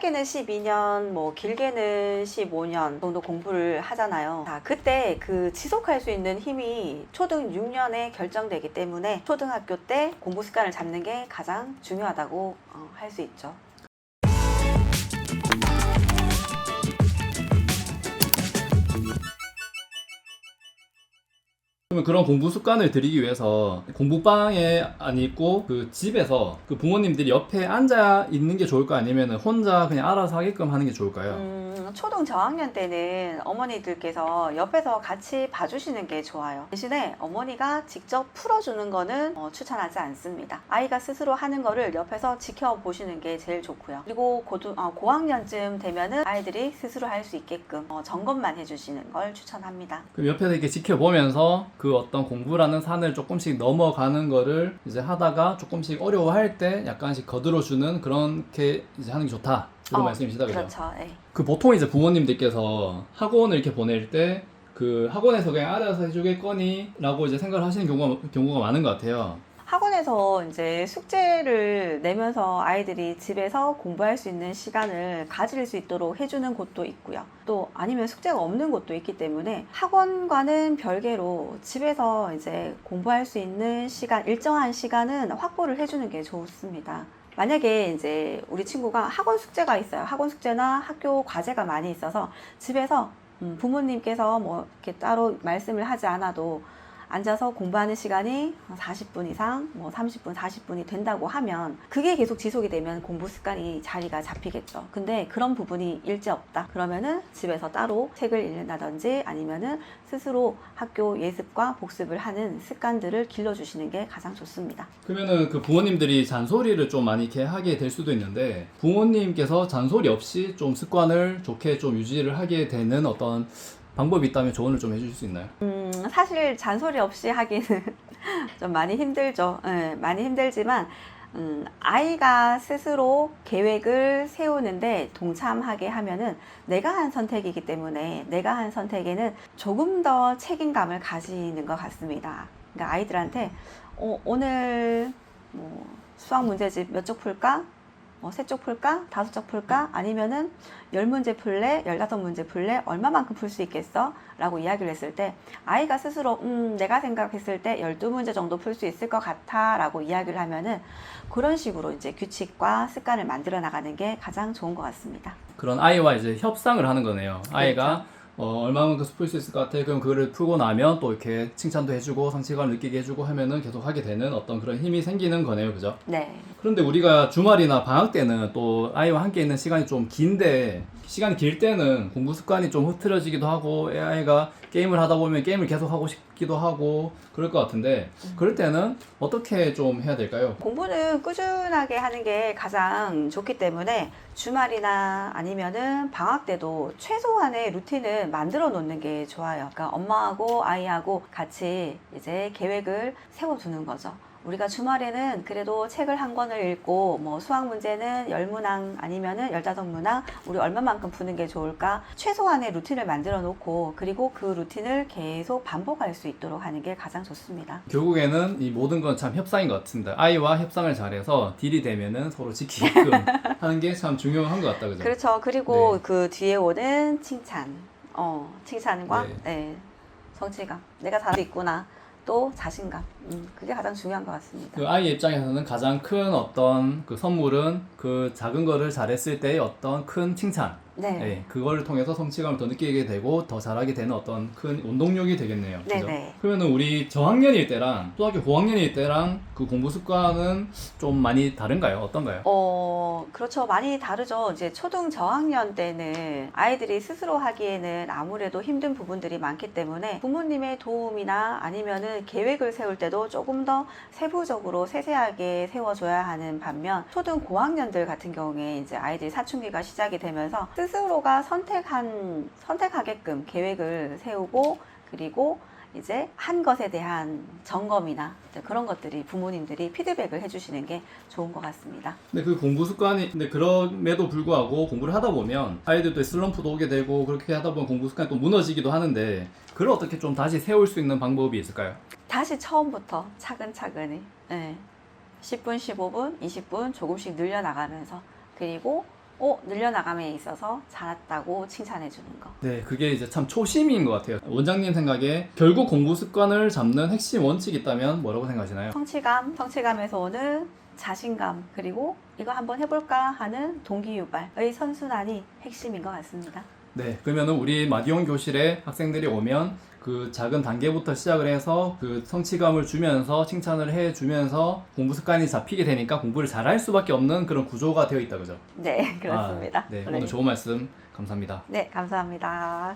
짧게는 12년, 뭐 길게는 15년 정도 공부를 하잖아요. 자, 그때 그 지속할 수 있는 힘이 초등 6년에 결정되기 때문에 초등학교 때 공부 습관을 잡는 게 가장 중요하다고 할 수 있죠. 그러면 그런 공부 습관을 들이기 위해서 공부방에 안 있고 그 집에서 그 부모님들이 옆에 앉아 있는 게 좋을까 아니면 혼자 그냥 알아서 하게끔 하는 게 좋을까요? 초등 저학년 때는 어머니들께서 옆에서 같이 봐주시는 게 좋아요. 대신에 어머니가 직접 풀어주는 거는 추천하지 않습니다. 아이가 스스로 하는 거를 옆에서 지켜보시는 게 제일 좋고요. 그리고 고학년쯤 되면은 아이들이 스스로 할 수 있게끔 점검만 해주시는 걸 추천합니다. 그럼 옆에서 이렇게 지켜보면서 그 어떤 공부라는 산을 조금씩 넘어가는 거를 이제 하다가 조금씩 어려워할 때 약간씩 거들어주는 그렇게 이제 하는 게 좋다. 이런 말씀이시다, 그죠? 그렇죠. 네. 그 보통 이제 부모님들께서 학원을 이렇게 보낼 때 그 학원에서 그냥 알아서 해주겠거니 라고 이제 생각을 하시는 경우가 많은 것 같아요. 학원에서 이제 숙제를 내면서 아이들이 집에서 공부할 수 있는 시간을 가질 수 있도록 해주는 곳도 있고요. 또 아니면 숙제가 없는 곳도 있기 때문에 학원과는 별개로 집에서 이제 공부할 수 있는 시간, 일정한 시간은 확보를 해주는 게 좋습니다. 만약에 이제 우리 친구가 학원 숙제가 있어요. 학원 숙제나 학교 과제가 많이 있어서 집에서 부모님께서 뭐 이렇게 따로 말씀을 하지 않아도 앉아서 공부하는 시간이 40분 이상, 뭐 30분, 40분이 된다고 하면 그게 계속 지속이 되면 공부 습관이 자리가 잡히겠죠. 근데 그런 부분이 일제 없다. 그러면은 집에서 따로 책을 읽는다든지 아니면은 스스로 학교 예습과 복습을 하는 습관들을 길러주시는 게 가장 좋습니다. 그러면은 그 부모님들이 잔소리를 좀 많이 이렇게 하게 될 수도 있는데 부모님께서 잔소리 없이 좀 습관을 좋게 좀 유지를 하게 되는 어떤 방법이 있다면 조언을 좀 해주실 수 있나요? 사실 잔소리 없이 하기는 좀 많이 힘들죠. 네, 많이 힘들지만 아이가 스스로 계획을 세우는데 동참하게 하면은 내가 한 선택이기 때문에 내가 한 선택에는 조금 더 책임감을 가지는 것 같습니다. 그러니까 아이들한테 오늘 뭐 수학 문제집 몇 쪽 풀까? 3쪽 풀까? 5쪽 풀까? 아니면은 10문제 풀래? 15문제 풀래? 얼마만큼 풀 수 있겠어? 라고 이야기를 했을 때 아이가 스스로 내가 생각했을 때 12문제 정도 풀 수 있을 것 같아 라고 이야기를 하면은 그런 식으로 이제 규칙과 습관을 만들어 나가는 게 가장 좋은 것 같습니다. 그런 아이와 이제 협상을 하는 거네요. 아이가 얼마만큼 풀 수 있을 것 같아. 그럼 그거를 풀고 나면 또 이렇게 칭찬도 해주고 성취감을 느끼게 해주고 하면은 계속 하게 되는 어떤 그런 힘이 생기는 거네요. 그죠? 네. 그런데 우리가 주말이나 방학 때는 또 아이와 함께 있는 시간이 좀 긴데 시간이 길 때는 공부 습관이 좀 흐트러지기도 하고 아이가 게임을 하다 보면 게임을 계속 하고 싶기도 하고 그럴 것 같은데 그럴 때는 어떻게 좀 해야 될까요? 공부는 꾸준하게 하는 게 가장 좋기 때문에 주말이나 아니면은 방학 때도 최소한의 루틴을 만들어 놓는 게 좋아요. 그러니까 엄마하고 아이하고 같이 이제 계획을 세워두는 거죠. 우리가 주말에는 그래도 책을 한 권을 읽고 뭐 수학 문제는 10문항 아니면은 15문항 우리 얼마만큼 푸는 게 좋을까? 최소한의 루틴을 만들어 놓고 그리고 그 루틴을 계속 반복할 수 있도록 하는 게 가장 좋습니다. 결국에는 이 모든 건 참 협상인 것 같습니다. 아이와 협상을 잘해서 딜이 되면은 서로 지키게끔 하는 게 참 중요한 것 같다, 그죠? 그렇죠. 그리고 네. 그 뒤에 오는 칭찬, 칭찬과 네. 성취감. 내가 잘하고 있구나. 또 자신감. 그게 가장 중요한 것 같습니다. 그 아이 입장에서는 가장 큰 어떤 그 선물은 그 작은 거를 잘했을 때의 어떤 큰 칭찬. 네. 네, 그거를 통해서 성취감을 더 느끼게 되고 더 잘하게 되는 어떤 큰 운동력이 되겠네요. 그죠? 네네. 그러면은 우리 저학년일 때랑 초등학교 고학년일 때랑 그 공부 습관은 좀 많이 다른가요? 어떤가요? 그렇죠. 많이 다르죠. 이제 초등 저학년 때는 아이들이 스스로 하기에는 아무래도 힘든 부분들이 많기 때문에 부모님의 도움이나 아니면은 계획을 세울 때도 조금 더 세부적으로 세세하게 세워줘야 하는 반면 초등 고학년들 같은 경우에 이제 아이들이 사춘기가 시작이 되면서 스스로가 선택하게끔 계획을 세우고 그리고 이제 한 것에 대한 점검이나 그런 것들이 부모님들이 피드백을 해주시는 게 좋은 것 같습니다. 근데 그 공부 습관이 근데 그럼에도 불구하고 공부를 하다 보면 아이들도 슬럼프도 오게 되고 그렇게 하다 보면 공부 습관이 또 무너지기도 하는데 그걸 어떻게 좀 다시 세울 수 있는 방법이 있을까요? 다시 처음부터 차근차근히 10분, 15분, 20분 조금씩 늘려나가면서 그리고 늘려나감에 있어서 잘했다고 칭찬해 주는 거. 네, 그게 이제 참 초심인 것 같아요. 원장님 생각에 결국 공부 습관을 잡는 핵심 원칙이 있다면 뭐라고 생각하시나요? 성취감에서 오는 자신감, 그리고 이거 한번 해볼까 하는 동기유발의 선순환이 핵심인 것 같습니다. 네, 그러면은 우리 마디온 교실에 학생들이 오면 그 작은 단계부터 시작을 해서 그 성취감을 주면서 칭찬을 해주면서 공부 습관이 잡히게 되니까 공부를 잘할 수밖에 없는 그런 구조가 되어 있다, 그죠? 네, 그렇습니다. 네, 오늘 좋은 말씀 감사합니다. 네, 감사합니다.